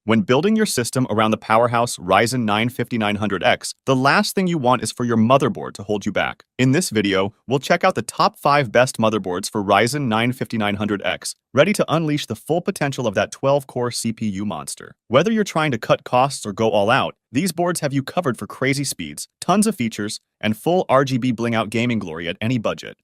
When building your system around the powerhouse Ryzen 9 5900X, the last thing you want is for your motherboard to hold you back. In this video, we'll check out the top 5 best motherboards for Ryzen 9 5900X, ready to unleash the full potential of that 12-core CPU monster. Whether you're trying to cut costs or go all out, these boards have you covered for crazy speeds, tons of features, and full RGB bling-out gaming glory at any budget.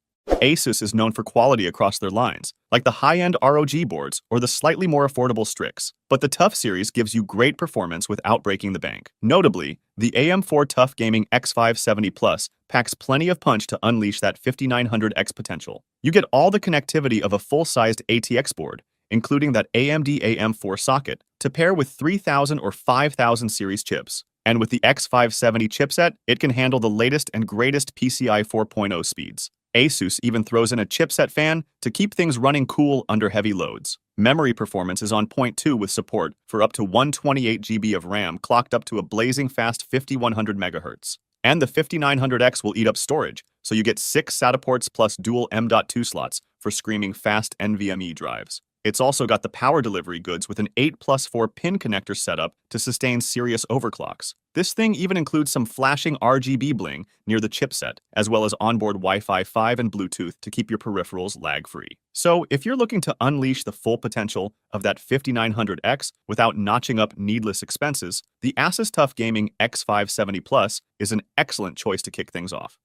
ASUS is known for quality across their lines, like the high-end ROG boards or the slightly more affordable Strix. But the TUF series gives you great performance without breaking the bank. Notably, the AM4 TUF Gaming X570 Plus packs plenty of punch to unleash that 5900X potential. You get all the connectivity of a full-sized ATX board, including that AMD AM4 socket, to pair with 3000 or 5000 series chips. And with the X570 chipset, it can handle the latest and greatest PCI 4.0 speeds. ASUS even throws in a chipset fan to keep things running cool under heavy loads. Memory performance is on point too, with support for up to 128 GB of RAM clocked up to a blazing fast 5100 MHz. And the 5900X will eat up storage, so you get 6 SATA ports plus dual M.2 slots for screaming fast NVMe drives. It's also got the power delivery goods with an 8+4 pin connector setup to sustain serious overclocks. This thing even includes some flashing RGB bling near the chipset, as well as onboard Wi-Fi 5 and Bluetooth to keep your peripherals lag-free. So if you're looking to unleash the full potential of that 5900X without notching up needless expenses, the ASUS TUF Gaming X570 Plus is an excellent choice to kick things off.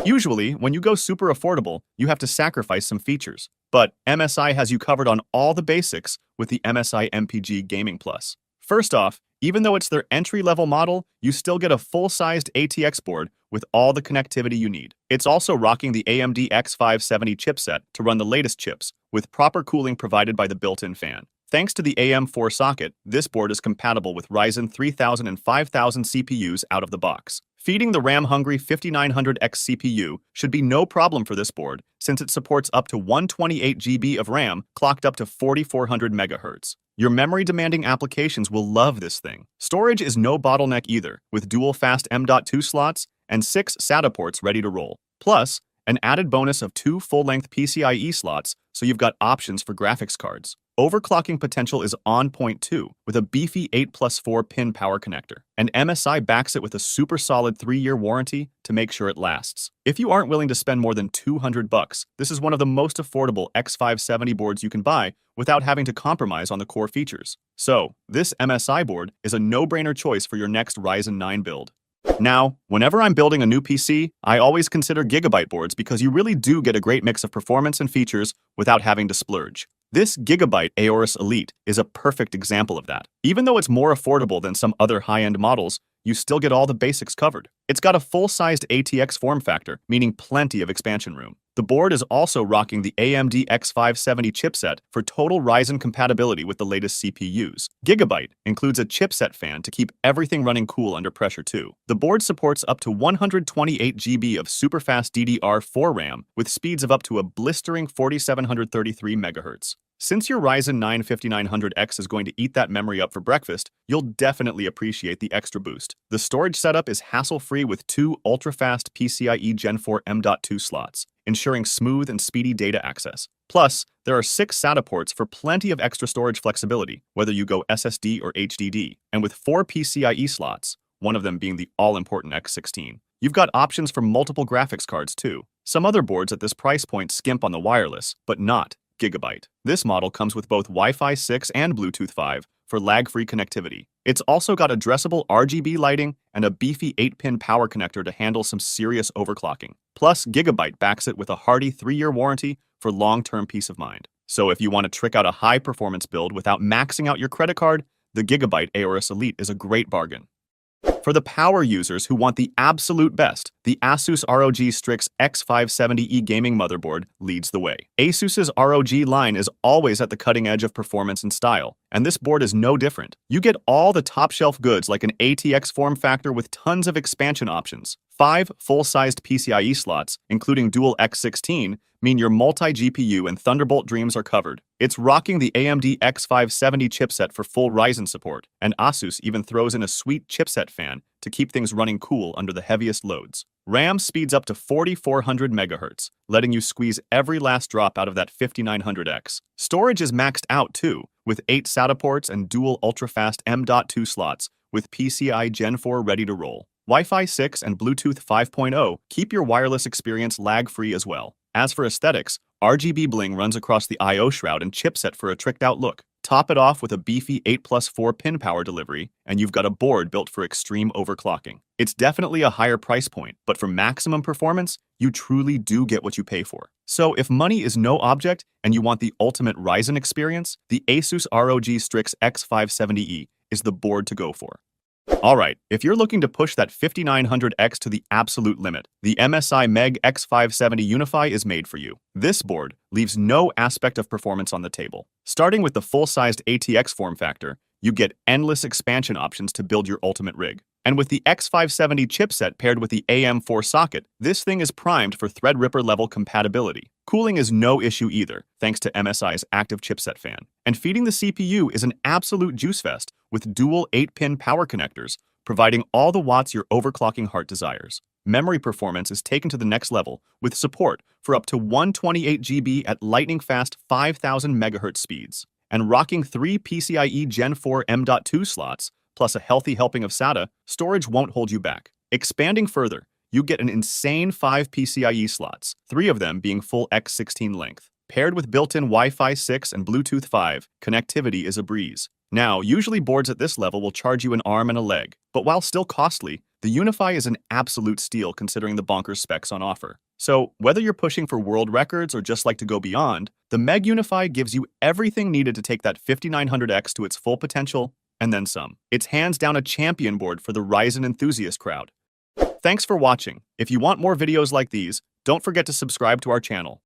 Usually, when you go super affordable, you have to sacrifice some features. But MSI has you covered on all the basics with the MSI MPG Gaming Plus. First off, even though it's their entry-level model, you still get a full-sized ATX board with all the connectivity you need. It's also rocking the AMD X570 chipset to run the latest chips, with proper cooling provided by the built-in fan. Thanks to the AM4 socket, this board is compatible with Ryzen 3000 and 5000 CPUs out of the box. Feeding the RAM-hungry 5900X CPU should be no problem for this board, since it supports up to 128 GB of RAM clocked up to 4400 MHz. Your memory-demanding applications will love this thing. Storage is no bottleneck either, with dual fast M.2 slots and 6 SATA ports ready to roll. Plus, an added bonus of 2 full-length PCIe slots, so you've got options for graphics cards. Overclocking potential is on point too, with a beefy 8+4 pin power connector. And MSI backs it with a super solid 3-year warranty to make sure it lasts. If you aren't willing to spend more than $200, this is one of the most affordable X570 boards you can buy without having to compromise on the core features. So, this MSI board is a no-brainer choice for your next Ryzen 9 build. Now, whenever I'm building a new PC, I always consider Gigabyte boards because you really do get a great mix of performance and features without having to splurge. This Gigabyte AORUS Elite is a perfect example of that. Even though it's more affordable than some other high-end models, you still get all the basics covered. It's got a full-sized ATX form factor, meaning plenty of expansion room. The board is also rocking the AMD X570 chipset for total Ryzen compatibility with the latest CPUs. Gigabyte includes a chipset fan to keep everything running cool under pressure too. The board supports up to 128 GB of superfast DDR4 RAM with speeds of up to a blistering 4733 MHz. Since your Ryzen 9 5900X is going to eat that memory up for breakfast, you'll definitely appreciate the extra boost. The storage setup is hassle-free with 2 ultra-fast PCIe Gen 4 M.2 slots, ensuring smooth and speedy data access. Plus, there are 6 SATA ports for plenty of extra storage flexibility, whether you go SSD or HDD, and with 4 PCIe slots, one of them being the all-important X16. You've got options for multiple graphics cards too. Some other boards at this price point skimp on the wireless, but not Gigabyte. This model comes with both Wi-Fi 6 and Bluetooth 5 for lag-free connectivity. It's also got addressable RGB lighting and a beefy 8-pin power connector to handle some serious overclocking. Plus, Gigabyte backs it with a hardy 3-year warranty for long-term peace of mind. So if you want to trick out a high-performance build without maxing out your credit card, the Gigabyte AORUS Elite is a great bargain. For the power users who want the absolute best, the ASUS ROG Strix X570E gaming motherboard leads the way. ASUS's ROG line is always at the cutting edge of performance and style, and this board is no different. You get all the top-shelf goods like an ATX form factor with tons of expansion options. 5 full-sized PCIe slots, including dual X16, mean your multi-GPU and Thunderbolt dreams are covered. It's rocking the AMD X570 chipset for full Ryzen support, and ASUS even throws in a sweet chipset fan to keep things running cool under the heaviest loads. RAM speeds up to 4400 MHz, letting you squeeze every last drop out of that 5900X. Storage is maxed out too, with 8 SATA ports and dual ultra-fast M.2 slots, with PCI Gen 4 ready to roll. Wi-Fi 6 and Bluetooth 5.0 keep your wireless experience lag-free as well. As for aesthetics, RGB bling runs across the I/O shroud and chipset for a tricked-out look. Top it off with a beefy 8+4 pin power delivery, and you've got a board built for extreme overclocking. It's definitely a higher price point, but for maximum performance, you truly do get what you pay for. So if money is no object and you want the ultimate Ryzen experience, the ASUS ROG Strix X570E is the board to go for. Alright, if you're looking to push that 5900X to the absolute limit, the MSI MEG X570 Unify is made for you. This board leaves no aspect of performance on the table. Starting with the full-sized ATX form factor, you get endless expansion options to build your ultimate rig. And with the X570 chipset paired with the AM4 socket, this thing is primed for Threadripper level compatibility. Cooling is no issue either, thanks to MSI's active chipset fan. And feeding the CPU is an absolute juice fest with dual 8-pin power connectors, providing all the watts your overclocking heart desires. Memory performance is taken to the next level with support for up to 128 GB at lightning-fast 5000 MHz speeds. And rocking 3 PCIe Gen 4 M.2 slots, plus a healthy helping of SATA, storage won't hold you back. Expanding further, you get an insane 5 PCIe slots, 3 of them being full X16 length. Paired with built-in Wi-Fi 6 and Bluetooth 5, connectivity is a breeze. Now, usually boards at this level will charge you an arm and a leg, but while still costly, the Unify is an absolute steal considering the bonkers specs on offer. So, whether you're pushing for world records or just like to go beyond, the MEG Unify gives you everything needed to take that 5900X to its full potential, and then some. It's hands down a champion board for the Ryzen enthusiast crowd. Thanks for watching. If you want more videos like these, don't forget to subscribe to our channel.